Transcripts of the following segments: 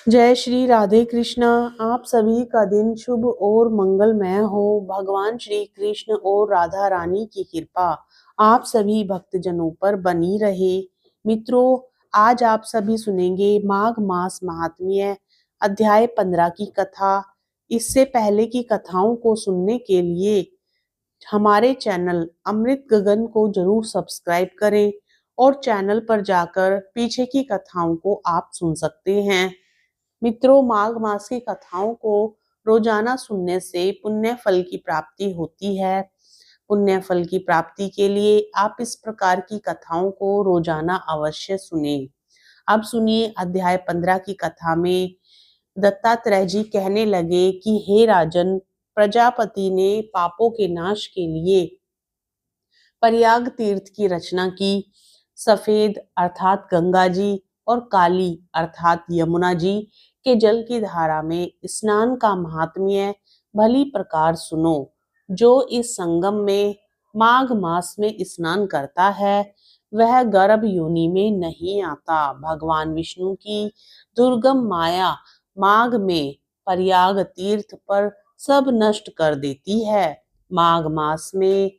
जय श्री राधे कृष्णा। आप सभी का दिन शुभ और मंगलमय हो। भगवान श्री कृष्ण और राधा रानी की कृपा आप सभी भक्तजनों पर बनी रहे। मित्रों, आज आप सभी सुनेंगे माघ मास महात्म्य अध्याय 15 की कथा। इससे पहले की कथाओं को सुनने के लिए हमारे चैनल अमृत गगन को जरूर सब्सक्राइब करें और चैनल पर जाकर पीछे की कथाओं को आप सुन सकते हैं। मित्रों, माघ मास की कथाओं को रोजाना सुनने से पुण्य फल की प्राप्ति होती है। पुण्य फल की प्राप्ति के लिए आप इस प्रकार की कथाओं को रोजाना अवश्य सुने। अब सुनिए अध्याय 15 की कथा में दत्तात्रेय जी कहने लगे कि हे राजन, प्रजापति ने पापों के नाश के लिए प्रयाग तीर्थ की रचना की। सफेद अर्थात गंगा जी और काली अर्थात यमुना जी के जल की धारा में स्नान का महात्म्य भली प्रकार सुनो। जो इस संगम में माघ मास में स्नान करता है वह गर्भ योनि में नहीं आता। भगवान विष्णु की दुर्गम माया माघ में प्रयाग तीर्थ पर सब नष्ट कर देती है। माघ मास में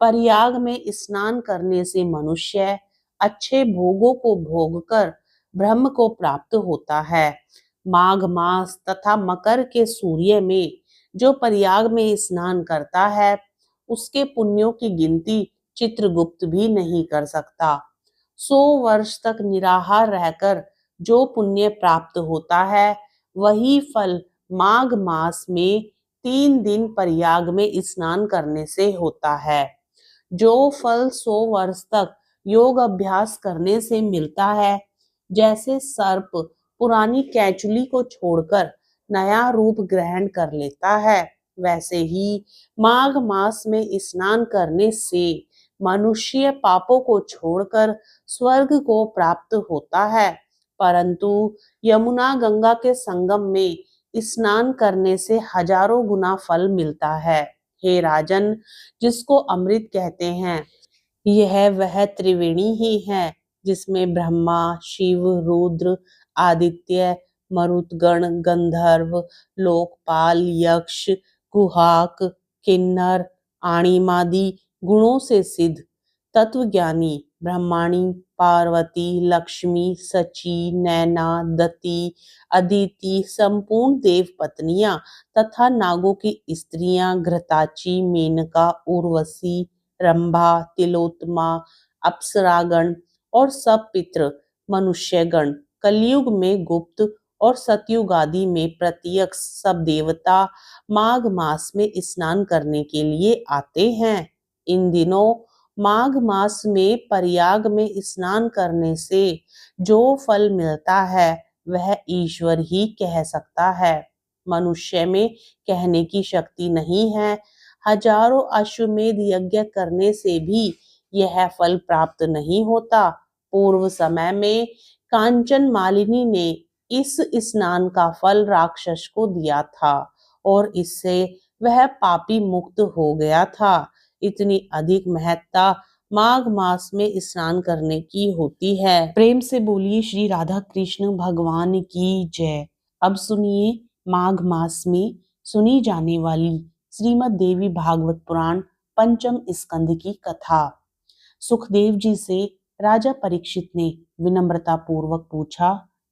प्रयाग में स्नान करने से मनुष्य अच्छे भोगों को भोगकर ब्रह्म को प्राप्त होता है। माघ मास तथा मकर के सूर्य में जो प्रयाग में स्नान करता है उसके पुण्यों की गिनती चित्रगुप्त भी नहीं कर सकता। 100 वर्ष तक निराहार रहकर जो पुण्य प्राप्त होता है वही फल माघ मास में 3 दिन प्रयाग में स्नान करने से होता है। जो फल 100 वर्ष तक योग अभ्यास करने से मिलता है, जैसे सर्प पुरानी कैचुली को छोड़कर नया रूप ग्रहण कर लेता है, वैसे ही माघ मास में स्नान करने से मनुष्य पापों को छोड़कर स्वर्ग को प्राप्त होता है। परंतु यमुना गंगा के संगम में स्नान करने से हजारों गुना फल मिलता है। हे राजन, जिसको अमृत कहते हैं, यह वह त्रिवेणी ही है जिसमें ब्रह्मा, शिव, रुद्र, आदित्य, मरुतगण, गंधर्व, लोकपाल, यक्ष, गुहाक, किन्नर, आणिमादि गुणों से सिद्ध तत्वज्ञानी ब्रह्माणी, पार्वती, लक्ष्मी, सची, नैना, दति, अदिति, संपूर्ण देव पत्नियां तथा नागों की स्त्रियां घृताची, मेनका, उर्वशी, रंभा, तिलोत्तमा, अप्सरागण और सब पितृ मनुष्यगण, कलयुग में गुप्त और सतयुग आदि में प्रत्यक्ष सब देवता माघ मास में स्नान करने के लिए आते हैं। इन दिनों माघ मास में प्रयाग में स्नान करने से जो फल मिलता है वह ईश्वर ही कह सकता है। मनुष्य में कहने की शक्ति नहीं है। हजारों अश्वमेध यज्ञ करने से भी यह फल प्राप्त नहीं होता। पूर्व समय में कांचन मालिनी ने इस स्नान का फल राक्षस को दिया था और इससे वह पापी मुक्त हो गया था। इतनी अधिक महत्ता माघ मास में स्नान करने की होती है। प्रेम से बोलिए श्री राधा कृष्ण भगवान की जय। अब सुनिए माघ मास में सुनी जाने वाली श्रीमद् देवी भागवत पुराण पंचम स्कंद की कथा। सुखदेव जी से राजा परीक्षित ने विनम्रता पूर्वक पूछा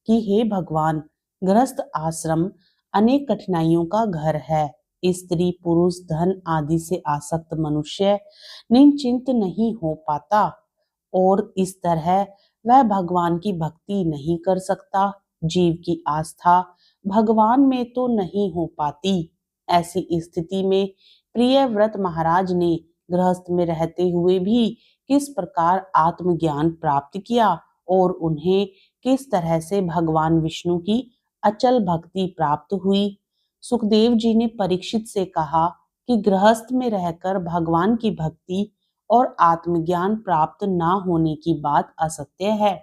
कि हे भगवान, गृहस्थ आश्रम अनेक कठिनाइयों का घर है। स्त्री, पुरुष, धन आदि से आसक्त मनुष्य निश्चिंत नहीं हो पाता और इस तरह वह भगवान की भक्ति नहीं कर सकता। जीव की आस्था भगवान में तो नहीं हो पाती। ऐसी स्थिति में प्रियव्रत महाराज ने गृहस्थ में रहते हुए भी किस प्रकार आत्मज्ञान प्राप्त किया और उन्हें किस तरह से भगवान विष्णु की अचल भक्ति प्राप्त हुई। सुखदेव जी ने परीक्षित से कहा कि गृहस्थ में रहकर भगवान की भक्ति और आत्मज्ञान प्राप्त ना होने की बात असत्य है।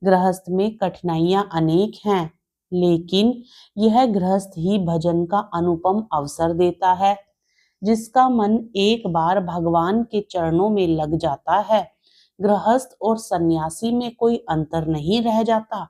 गृहस्थ में कठिनाइयां अनेक हैं, लेकिन यह गृहस्थ ही भजन का अनुपम अवसर देता है। जिसका मन एक बार भगवान के चरणों में लग जाता है, गृहस्थ और सन्यासी में कोई अंतर नहीं रह जाता।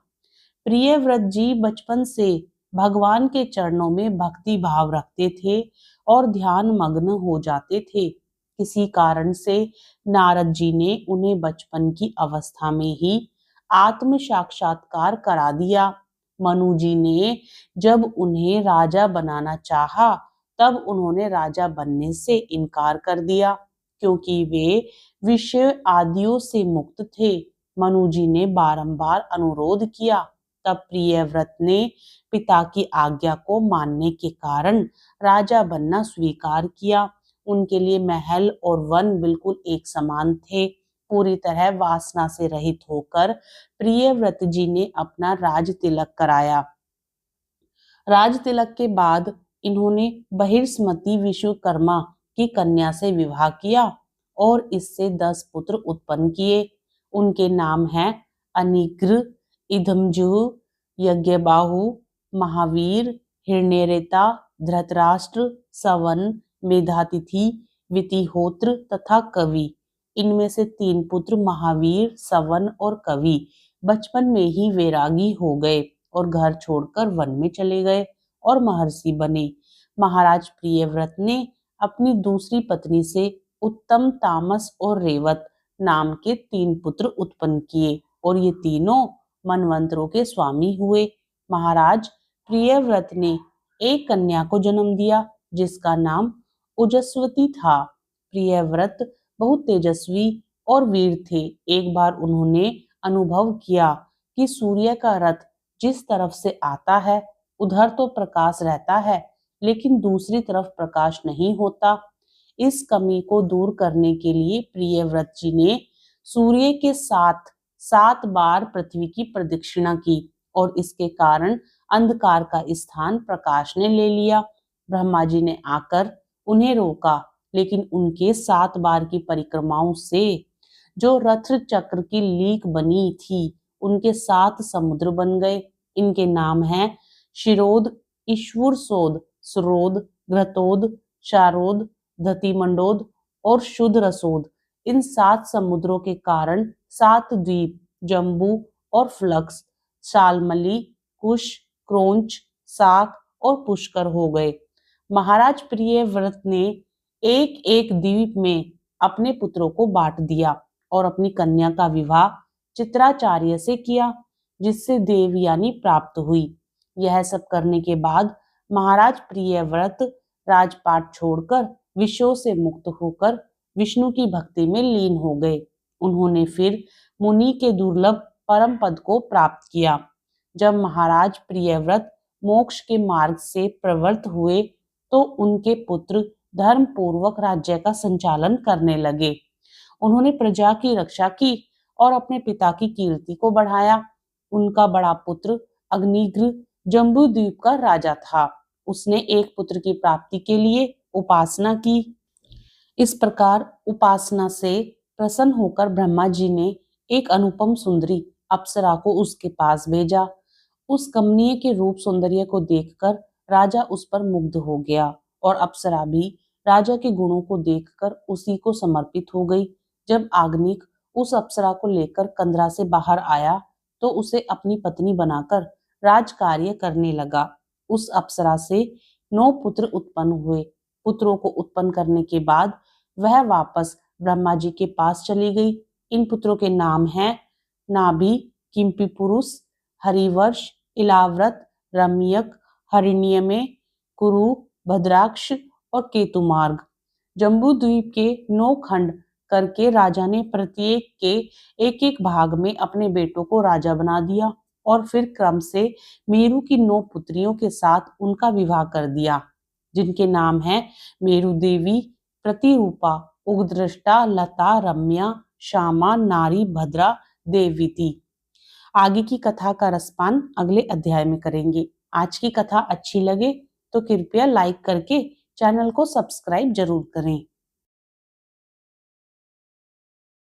प्रियव्रत जी बचपन से भगवान के चरणों में भक्ति भाव रखते थे और ध्यान मग्न हो जाते थे। किसी कारण से नारद जी ने उन्हें बचपन की अवस्था में ही आत्म साक्षात्कार करा दिया। मनु जी ने जब उन्हें राजा बनाना चाहा, तब उन्होंने राजा बनने से इनकार कर दिया, क्योंकि वे विषय आदियों से मुक्त थे। मनु जी ने बारंबार अनुरोध किया, तब प्रियव्रत ने पिता की आज्ञा को मानने के कारण राजा बनना स्वीकार किया। उनके लिए महल और वन बिल्कुल एक समान थे। पूरी तरह वासना से रहित होकर प्रियव्रत जी ने अपना राज तिलक कराया। राज तिलक के बाद इन्होंने बहिर्समती विश्वकर्मा की कन्या से विवाह किया और इससे 10 पुत्र उत्पन्न किए। उनके नाम हैं अनिग्र, इदमजु, यज्ञबाहु, महावीर, हिरण्यरेता, धृतराष्ट्र, सवन, मेधातिथि, वितिहोत्र तथा कवि। इनमें से 3 पुत्र महावीर, सवन और कवि बचपन में ही वैरागी हो गए और घर छोड़कर वन में चले गए और महर्षि बने। महाराज प्रियव्रत ने अपनी दूसरी पत्नी से उत्तम, तामस और रेवत नाम के 3 पुत्र उत्पन्न किए और ये तीनों मनवंतरों के स्वामी हुए। महाराज प्रियव्रत ने एक कन्या को जन्म दिया जिसका नाम ओजस्वती था। प्रियव्रत बहुत तेजस्वी और वीर थे। एक बार उन्होंने अनुभव किया कि सूर्य का रथ जिस तरफ से आता है उधर तो प्रकाश रहता है, लेकिन दूसरी तरफ प्रकाश नहीं होता। इस कमी को दूर करने के लिए प्रियव्रत जी ने सूर्य के साथ 7 बार पृथ्वी की प्रदक्षिणा की और इसके कारण अंधकार का स्थान प्रकाश ने ले लिया। ब्रह्मा जी ने आकर उन्हें रोका, लेकिन उनके 7 बार की परिक्रमाओं से जो रथ चक्र की लीक बनी थी, उनके 7 समुद्र बन गए। इनके नाम हैं शिरोद, ईश्वरसोद, सरोद, घृतोद, शारोद, धतिमंडोद और शुद्धरसोद। इन 7 समुद्रों के कारण 7 द्वीप जम्बू और फ्लक्स, शालमली, कुश, क्रोंच, साक और पुष्कर हो गए। महाराज प्रियव्रत ने एक एक द्वीप में अपने पुत्रों को बांट दिया और अपनी कन्या का विवाह चित्राचार्य से किया, जिससे देवयानी प्राप्त हुई। यह सब करने के बाद महाराज प्रियव्रत राजपाट छोड़कर विषयों से मुक्त होकर विष्णु की भक्ति में लीन हो गए। उन्होंने फिर मुनि के दुर्लभ परम पद को प्राप्त किया। जब महाराज प्रियव्रत मोक्ष के मार्ग से प्रवृत्त हुए तो उनके पुत्र धर्म पूर्वक राज्य का संचालन करने लगे। उन्होंने प्रजा की रक्षा की और अपने पिता की कीर्ति को बढ़ाया। उनका बड़ा पुत्र अग्निग्र जम्बू द्वीप का राजा था। उसने एक पुत्र की प्राप्ति के लिए उपासना की। इस प्रकार उपासना से प्रसन्न होकर ब्रह्मा जी ने एक अनुपम सुंदरी अप्सरा को उसके पास भेजा। उस कमनीय के रूप सौंदर्य को देखकर राजा उस पर मुग्ध हो गया और अप्सरा भी राजा के गुणों को देखकर उसी को समर्पित हो गई। जब आग्निक उस अप्सरा को लेकर कंदरा से बाहर आया तो उसे अपनी पत्नी बनाकर राज कार्य करने लगा। उस अप्सरा से 9 पुत्र उत्पन्न हुए। पुत्रों को उत्पन्न करने के बाद वह वापस ब्रह्मा जी के पास चली गई। इन पुत्रों के नाम हैं नाभि, किम्पीपुरुष, हरिवर्ष, इलाव्रत, रम्यक, हरिण्यमे, कुरु, भद्राक्ष और केतुमार्ग। जम्बू द्वीप के 9 खंड करके राजा ने प्रत्येक के एक एक भाग में अपने बेटों को राजा बना दिया और फिर क्रम से मेरु की 9 पुत्रियों के साथ उनका विवाह कर दिया, जिनके नाम हैं मेरु देवी, प्रतिरूपा, उग्रदृष्टा, लता, रम्या, श्यामा, नारी, भद्रा, देवीति। आगे की कथा का रसपान अगले अध्याय में करेंगे। आज की कथा अच्छी लगे तो कृपया लाइक करके चैनल को सब्सक्राइब जरूर करें।